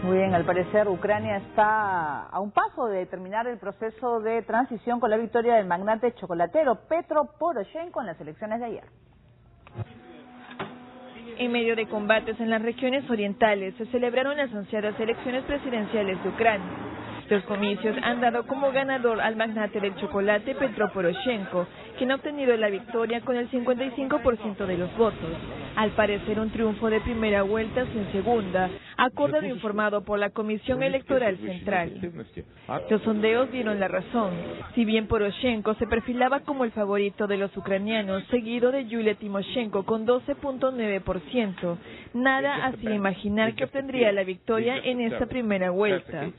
Muy bien, al parecer Ucrania está a un paso de terminar el proceso de transición con la victoria del magnate chocolatero Petro Poroshenko en las elecciones de ayer. En medio de combates en las regiones orientales se celebraron las ansiadas elecciones presidenciales de Ucrania. Los comicios han dado como ganador al magnate del chocolate Petro Poroshenko, quien ha obtenido la victoria con el 55% de los votos. Al parecer un triunfo de primera vuelta sin segunda, acordado e informado por la Comisión Electoral Central. Los sondeos dieron la razón. Si bien Poroshenko se perfilaba como el favorito de los ucranianos, seguido de Yulia Timoshenko con 12.9%, nada hacía imaginar que obtendría la victoria en esta primera vuelta.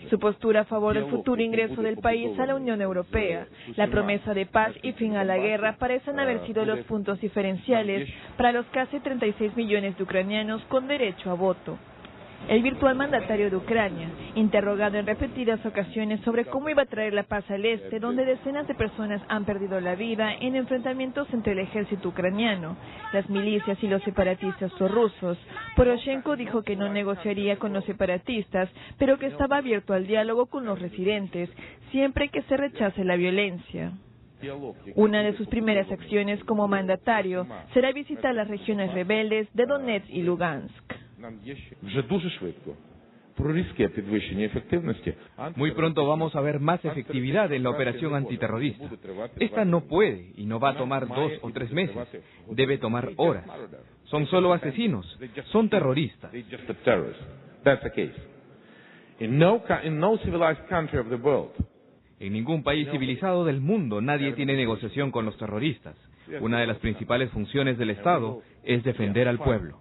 Su postura a favor del futuro ingreso del país a la Unión Europea, la promesa de paz y fin a la guerra parecen haber sido los puntos diferenciales para los casi 36 millones de ucranianos con derecho a voto. El virtual mandatario de Ucrania, interrogado en repetidas ocasiones sobre cómo iba a traer la paz al este, donde decenas de personas han perdido la vida en enfrentamientos entre el ejército ucraniano, las milicias y los separatistas prorrusos, Poroshenko dijo que no negociaría con los separatistas, pero que estaba abierto al diálogo con los residentes, siempre que se rechace la violencia. Una de sus primeras acciones como mandatario será visitar las regiones rebeldes de Donetsk y Lugansk. Muy pronto vamos a ver más efectividad en la operación antiterrorista. Esta no puede y no va a tomar 2 o 3 meses. Debe tomar horas. Son solo asesinos. Son terroristas. En ningún país civilizado del mundo nadie tiene negociación con los terroristas. Una de las principales funciones del Estado es defender al pueblo.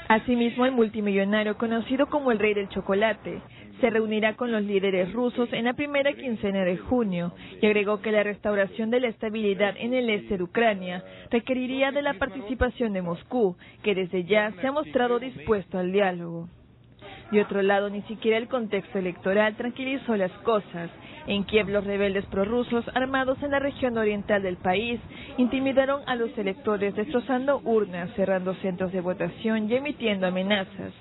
Asimismo, el multimillonario conocido como el Rey del Chocolate se reunirá con los líderes rusos en la primera quincena de junio y agregó que la restauración de la estabilidad en el este de Ucrania requeriría de la participación de Moscú, que desde ya se ha mostrado dispuesto al diálogo. De otro lado, ni siquiera el contexto electoral tranquilizó las cosas. En Kiev, los rebeldes prorrusos, armados en la región oriental del país, intimidaron a los electores destrozando urnas, cerrando centros de votación y emitiendo amenazas.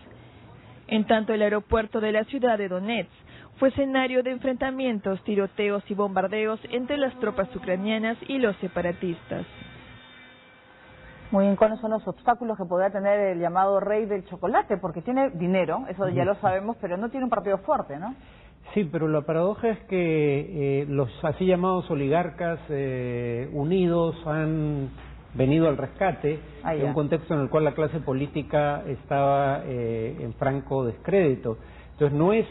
En tanto, el aeropuerto de la ciudad de Donetsk fue escenario de enfrentamientos, tiroteos y bombardeos entre las tropas ucranianas y los separatistas. Muy bien, ¿cuáles son los obstáculos que podrá tener el llamado Rey del Chocolate? Porque tiene dinero, eso ya lo sabemos, pero no tiene un partido fuerte, ¿no? Sí, pero la paradoja es que los así llamados oligarcas unidos han venido al rescate en un contexto en el cual la clase política estaba en franco descrédito. Entonces no es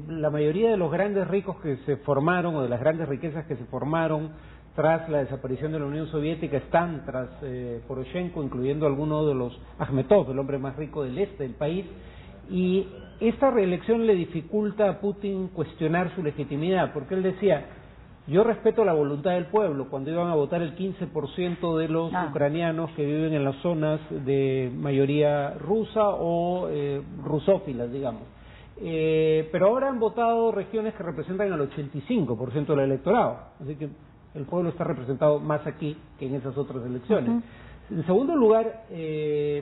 la mayoría de los grandes ricos que se formaron o de las grandes riquezas que se formaron tras la desaparición de la Unión Soviética están tras Poroshenko, incluyendo algunos de los Akhmetov, el hombre más rico del este del país, y esta reelección le dificulta a Putin cuestionar su legitimidad, porque él decía, yo respeto la voluntad del pueblo, cuando iban a votar el 15% de los ucranianos que viven en las zonas de mayoría rusa o rusófilas, digamos. Pero ahora han votado regiones que representan el 85% del electorado, así que el pueblo está representado más aquí que en esas otras elecciones. En segundo lugar,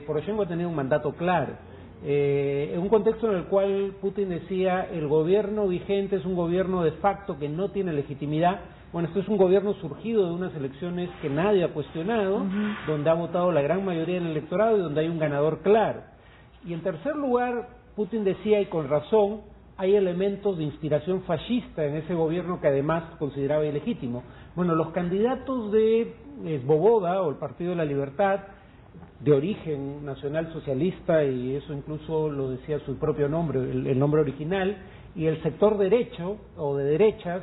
Poroshenko ha tenido un mandato claro, en un contexto en el cual Putin decía el gobierno vigente es un gobierno de facto que no tiene legitimidad. Bueno, esto es un gobierno surgido de unas elecciones que nadie ha cuestionado, donde ha votado la gran mayoría del electorado y donde hay un ganador claro. Y en tercer lugar, Putin decía, y con razón, hay elementos de inspiración fascista en ese gobierno que además consideraba ilegítimo. Bueno, los candidatos de Svoboda, o el Partido de la Libertad, de origen nacional socialista, y eso incluso lo decía su propio nombre, el nombre original, y el sector derecho, o de derechas,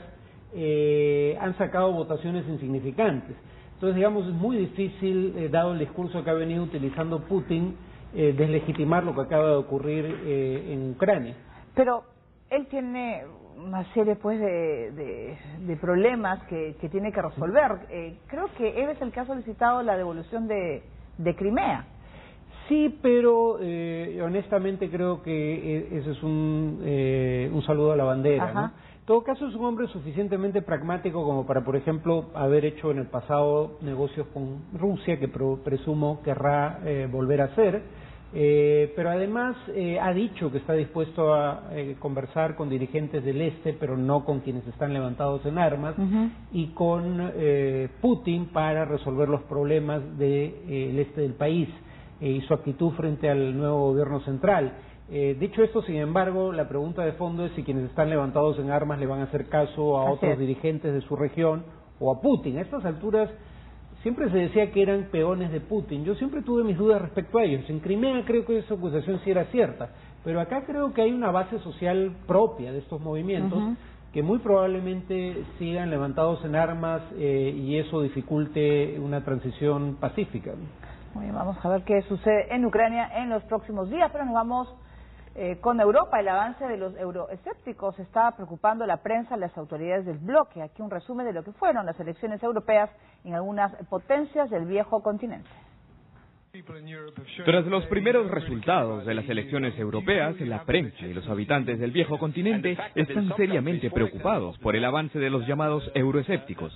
han sacado votaciones insignificantes. Entonces, digamos, es muy difícil, dado el discurso que ha venido utilizando Putin, deslegitimar lo que acaba de ocurrir en Ucrania. Pero él tiene una serie pues de problemas que tiene que resolver. Creo que él es el que ha solicitado la devolución de Crimea. Sí, pero honestamente creo que ese es un saludo a la bandera, ¿no? En todo caso, es un hombre suficientemente pragmático como para, por ejemplo, haber hecho en el pasado negocios con Rusia, que presumo querrá volver a hacer. Pero además ha dicho que está dispuesto a conversar con dirigentes del este, pero no con quienes están levantados en armas, y con Putin para resolver los problemas del este del país y su actitud frente al nuevo gobierno central. Dicho esto, sin embargo, la pregunta de fondo es si quienes están levantados en armas le van a hacer caso a otros dirigentes de su región o a Putin. A estas alturas siempre se decía que eran peones de Putin. Yo siempre tuve mis dudas respecto a ellos. En Crimea creo que esa acusación sí era cierta, pero acá creo que hay una base social propia de estos movimientos que muy probablemente sigan levantados en armas y eso dificulte una transición pacífica. Muy bien, vamos a ver qué sucede en Ucrania en los próximos días, pero nos vamos con Europa. El avance de los euroescépticos está preocupando a la prensa y las autoridades del bloque. Aquí un resumen de lo que fueron las elecciones europeas en algunas potencias del viejo continente. Tras los primeros resultados de las elecciones europeas, la prensa y los habitantes del viejo continente están seriamente preocupados por el avance de los llamados euroescépticos.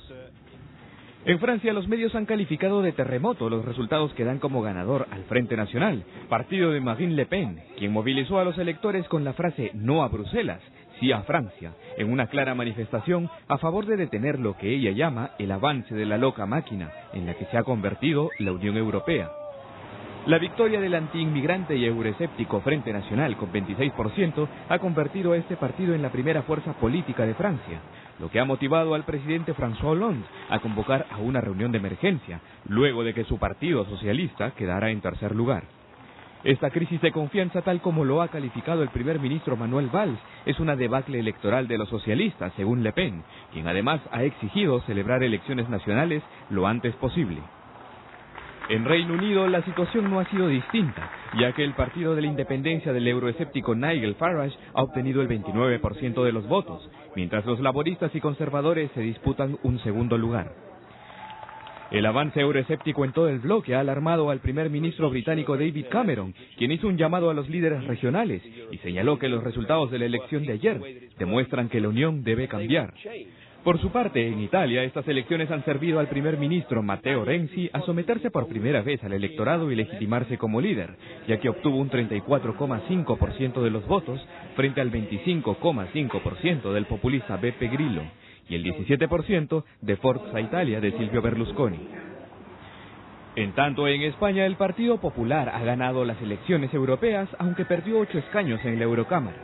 En Francia, los medios han calificado de terremoto los resultados que dan como ganador al Frente Nacional, partido de Marine Le Pen, quien movilizó a los electores con la frase «No a Bruselas, sí a Francia», en una clara manifestación a favor de detener lo que ella llama el avance de la loca máquina en la que se ha convertido la Unión Europea. La victoria del antiinmigrante y euroescéptico Frente Nacional con 26% ha convertido a este partido en la primera fuerza política de Francia, lo que ha motivado al presidente François Hollande a convocar a una reunión de emergencia, luego de que su partido socialista quedara en tercer lugar. Esta crisis de confianza, tal como lo ha calificado el primer ministro Manuel Valls, es una debacle electoral de los socialistas, según Le Pen, quien además ha exigido celebrar elecciones nacionales lo antes posible. En Reino Unido la situación no ha sido distinta, ya que el Partido de la Independencia del euroescéptico Nigel Farage ha obtenido el 29% de los votos, mientras los laboristas y conservadores se disputan un segundo lugar. El avance euroescéptico en todo el bloque ha alarmado al primer ministro británico David Cameron, quien hizo un llamado a los líderes regionales y señaló que los resultados de la elección de ayer demuestran que la Unión debe cambiar. Por su parte, en Italia, estas elecciones han servido al primer ministro Matteo Renzi a someterse por primera vez al electorado y legitimarse como líder, ya que obtuvo un 34,5% de los votos frente al 25,5% del populista Beppe Grillo y el 17% de Forza Italia de Silvio Berlusconi. En tanto, en España, el Partido Popular ha ganado las elecciones europeas, aunque perdió 8 escaños en la Eurocámara.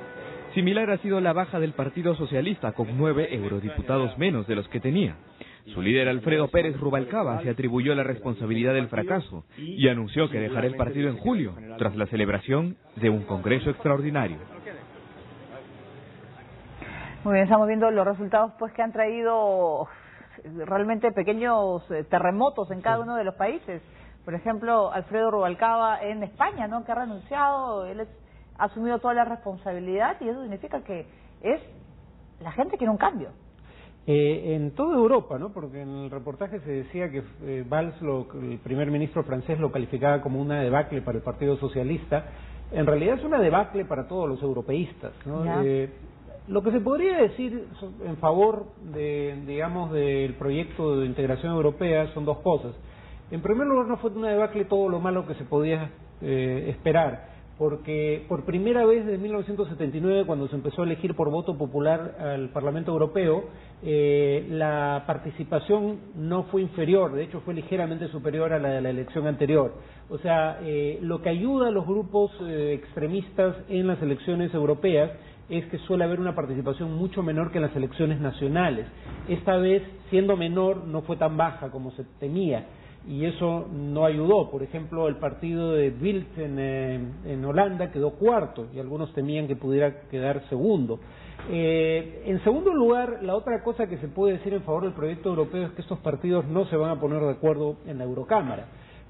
Similar ha sido la baja del Partido Socialista, con 9 eurodiputados menos de los que tenía. Su líder, Alfredo Pérez Rubalcaba, se atribuyó la responsabilidad del fracaso y anunció que dejará el partido en julio, tras la celebración de un congreso extraordinario. Muy bien, estamos viendo los resultados pues que han traído realmente pequeños terremotos en cada uno de los países. Por ejemplo, Alfredo Rubalcaba en España, ¿no?, que ha renunciado, él ha asumido toda la responsabilidad y eso significa que la gente quiere un cambio. En toda Europa, ¿no?, porque en el reportaje se decía que Valls, el primer ministro francés, lo calificaba como una debacle para el Partido Socialista. En realidad es una debacle para todos los europeístas, ¿no? Lo que se podría decir en favor del proyecto de integración europea son dos cosas. En primer lugar, no fue una debacle todo lo malo que se podía esperar, porque por primera vez desde 1979, cuando se empezó a elegir por voto popular al Parlamento Europeo, la participación no fue inferior, de hecho fue ligeramente superior a la de la elección anterior. O sea, lo que ayuda a los grupos extremistas en las elecciones europeas es que suele haber una participación mucho menor que en las elecciones nacionales. Esta vez, siendo menor, no fue tan baja como se temía, y eso no ayudó. Por ejemplo, el partido de Bildt en Holanda quedó cuarto, y algunos temían que pudiera quedar segundo. En segundo lugar, la otra cosa que se puede decir en favor del proyecto europeo es que estos partidos no se van a poner de acuerdo en la Eurocámara,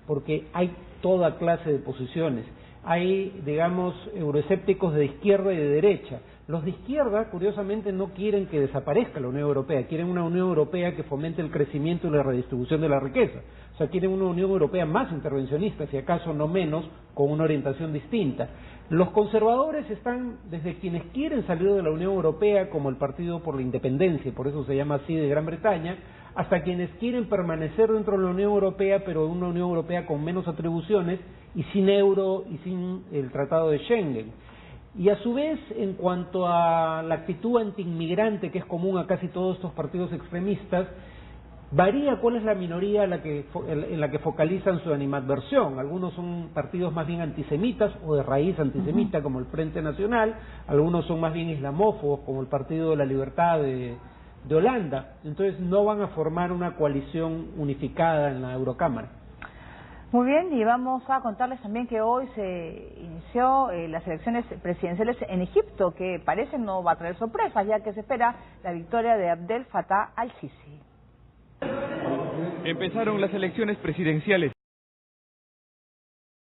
porque hay toda clase de posiciones. Hay, digamos, euroescépticos de izquierda y de derecha. Los de izquierda, curiosamente, no quieren que desaparezca la Unión Europea, quieren una Unión Europea que fomente el crecimiento y la redistribución de la riqueza. O sea, quieren una Unión Europea más intervencionista, si acaso no menos, con una orientación distinta. Los conservadores están, desde quienes quieren salir de la Unión Europea, como el Partido por la Independencia, por eso se llama así, de Gran Bretaña, hasta quienes quieren permanecer dentro de la Unión Europea, pero una Unión Europea con menos atribuciones y sin euro y sin el Tratado de Schengen. Y a su vez, en cuanto a la actitud antiinmigrante que es común a casi todos estos partidos extremistas, varía cuál es la minoría en la que focalizan su animadversión. Algunos son partidos más bien antisemitas o de raíz antisemita, como el Frente Nacional, algunos son más bien islamófobos, como el Partido de la Libertad de Holanda. Entonces no van a formar una coalición unificada en la Eurocámara. Muy bien, y vamos a contarles también que hoy se inició las elecciones presidenciales en Egipto, que parece no va a traer sorpresas, ya que se espera la victoria de Abdel Fattah al-Sisi. Empezaron las elecciones presidenciales